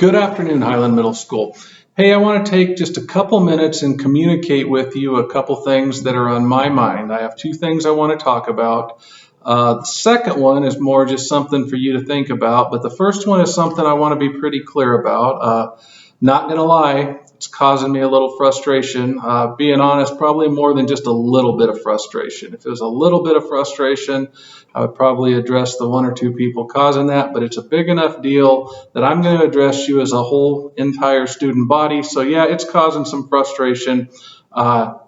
Good afternoon, Highland Middle School. Hey, I want to take just a couple minutes and communicate with you a couple things that are on my mind. I have two things I want to talk about. The second one is more just something for you to think about, but the first one is something I want to be pretty clear about. Not going to lie, it's causing me a little frustration. Being honest, probably more than just a little bit of frustration. If it was a little bit of frustration, I would probably address the one or two people causing that, but it's a big enough deal that I'm going to address you as a whole entire student body. So yeah, it's causing some frustration,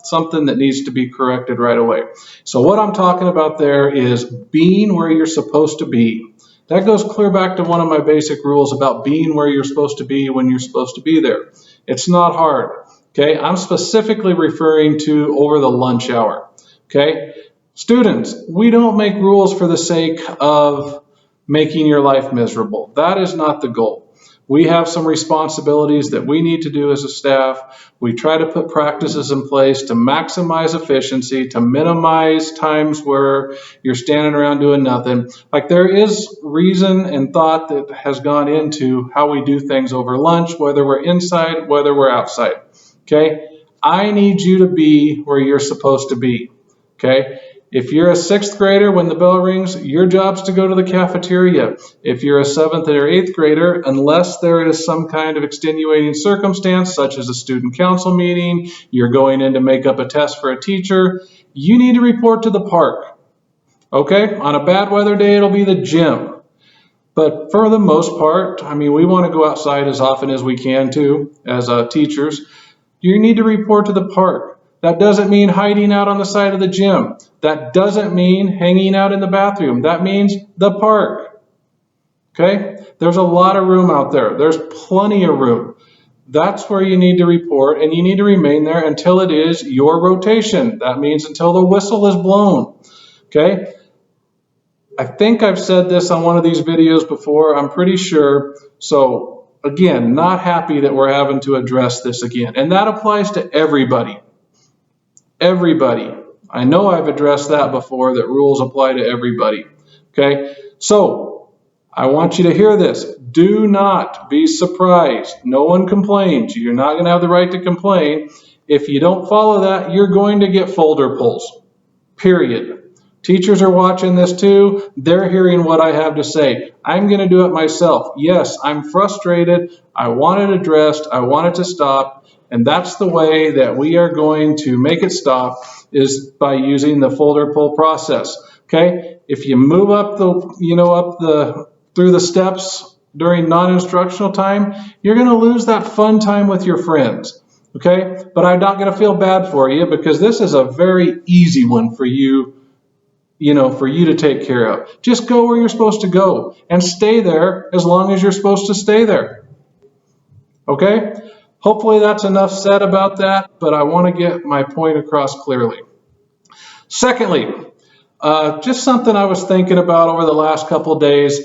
something that needs to be corrected right away. So what I'm talking about there is being where you're supposed to be. That goes clear back to one of my basic rules about being where you're supposed to be when you're supposed to be there. It's not hard, okay? I'm specifically referring to over the lunch hour, okay? Students, we don't make rules for the sake of making your life miserable. That is not the goal. We have some responsibilities that we need to do as a staff. We try to put practices in place to maximize efficiency, to minimize times where you're standing around doing nothing. Like, there is reason and thought that has gone into how we do things over lunch, whether we're inside, whether we're outside. Okay? I need you to be where you're supposed to be. Okay? If you're a sixth grader, when the bell rings, your job's to go to the cafeteria. If you're a seventh or eighth grader, unless there is some kind of extenuating circumstance, such as a student council meeting, you're going in to make up a test for a teacher, you need to report to the park. Okay? On a bad weather day, it'll be the gym. But for the most part, we want to go outside as often as we can too, as teachers. You need to report to the park. That doesn't mean hiding out on the side of the gym. That doesn't mean hanging out in the bathroom. That means the park. Okay? There's a lot of room out there. There's plenty of room. That's where you need to report, and you need to remain there until it is your rotation. That means until the whistle is blown. Okay? I think I've said this on one of these videos before. I'm pretty sure. So, again, not happy that we're having to address this again. And that applies to everybody. Everybody. I know I've addressed that before, that rules apply to everybody. Okay? So, I want you to hear this. Do not be surprised. No one complains. You're not going to have the right to complain. If you don't follow that, you're going to get folder pulls. Period. Teachers are watching this too. They're hearing what I have to say. I'm going to do it myself. Yes, I'm frustrated. I want it addressed. I want it to stop. And that's the way that we are going to make it stop, is by using the folder pull process. Okay? If you move up through the steps during non-instructional time, you're going to lose that fun time with your friends. Okay? But I'm not going to feel bad for you, because this is a very easy one for you, for you to take care of. Just go where you're supposed to go and stay there as long as you're supposed to stay there. Okay? Hopefully that's enough said about that, but I want to get my point across clearly. Secondly, just something I was thinking about over the last couple of days.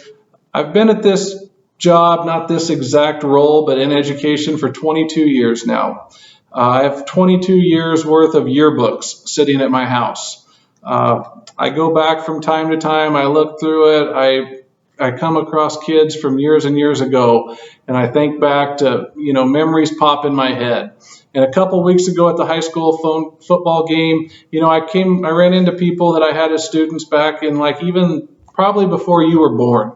I've been at this job, not this exact role, but in education for 22 years now. I have 22 years worth of yearbooks sitting at my house. I go back from time to time, I look through it, I come across kids from years and years ago, and I think back to, memories pop in my head. And a couple weeks ago at the high school football game, I ran into people that I had as students back in, even probably before you were born.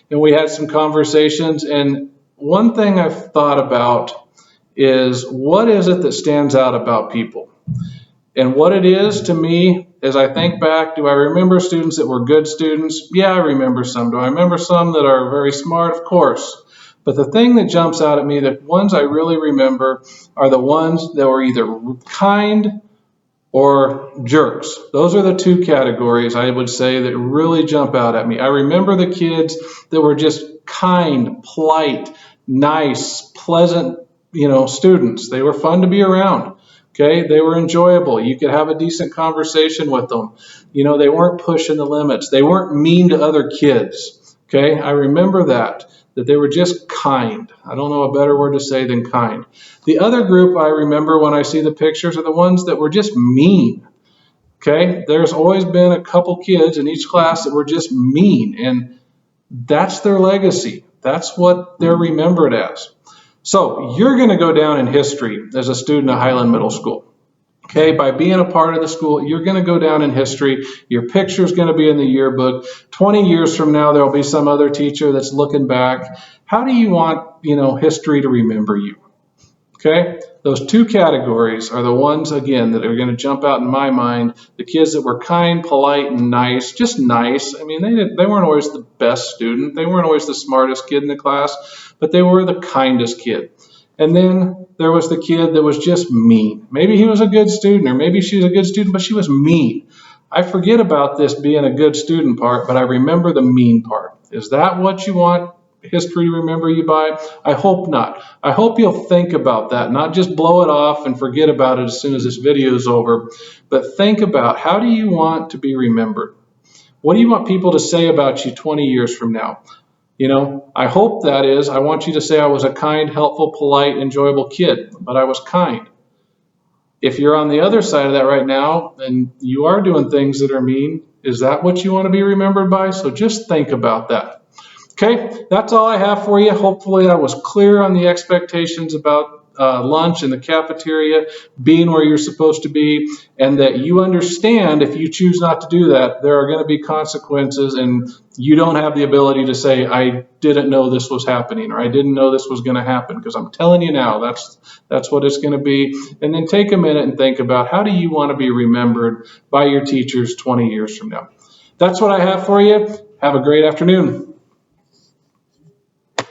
And we had some conversations, and one thing I've thought about is, what is it that stands out about people? And what it is to me, as I think back, do I remember students that were good students? Yeah, I remember some. Do I remember some that are very smart? Of course. But the thing that jumps out at me, the ones I really remember, are the ones that were either kind or jerks. Those are the two categories, I would say, that really jump out at me. I remember the kids that were just kind, polite, nice, pleasant, students. They were fun to be around. Okay, they were enjoyable. You could have a decent conversation with them. They weren't pushing the limits. They weren't mean to other kids. Okay, I remember that they were just kind. I don't know a better word to say than kind. The other group I remember when I see the pictures are the ones that were just mean. Okay, there's always been a couple kids in each class that were just mean, and that's their legacy. That's what they're remembered as. So you're going to go down in history as a student at Highland Middle School. Okay, by being a part of the school, you're going to go down in history. Your picture is going to be in the yearbook. 20 years from now, there will be some other teacher that's looking back. How do you want, history to remember you? Okay, those two categories are the ones, again, that are going to jump out in my mind. The kids that were kind, polite, and nice, just nice. I mean, they weren't always the best student. They weren't always the smartest kid in the class, but they were the kindest kid. And then there was the kid that was just mean. Maybe he was a good student, or maybe she was a good student, but she was mean. I forget about this being a good student part, but I remember the mean part. Is that what you want history to remember you by? I hope not. I hope you'll think about that, not just blow it off and forget about it as soon as this video is over, but think about, how do you want to be remembered? What do you want people to say about you 20 years from now? I hope that is, I want you to say I was a kind, helpful, polite, enjoyable kid, but I was kind. If you're on the other side of that right now and you are doing things that are mean, is that what you want to be remembered by? So just think about that. Okay, that's all I have for you. Hopefully I was clear on the expectations about lunch in the cafeteria, being where you're supposed to be, and that you understand if you choose not to do that, there are going to be consequences, and you don't have the ability to say, I didn't know this was happening, or I didn't know this was going to happen, because I'm telling you now, that's what it's going to be. And then take a minute and think about, how do you want to be remembered by your teachers 20 years from now? That's what I have for you. Have a great afternoon.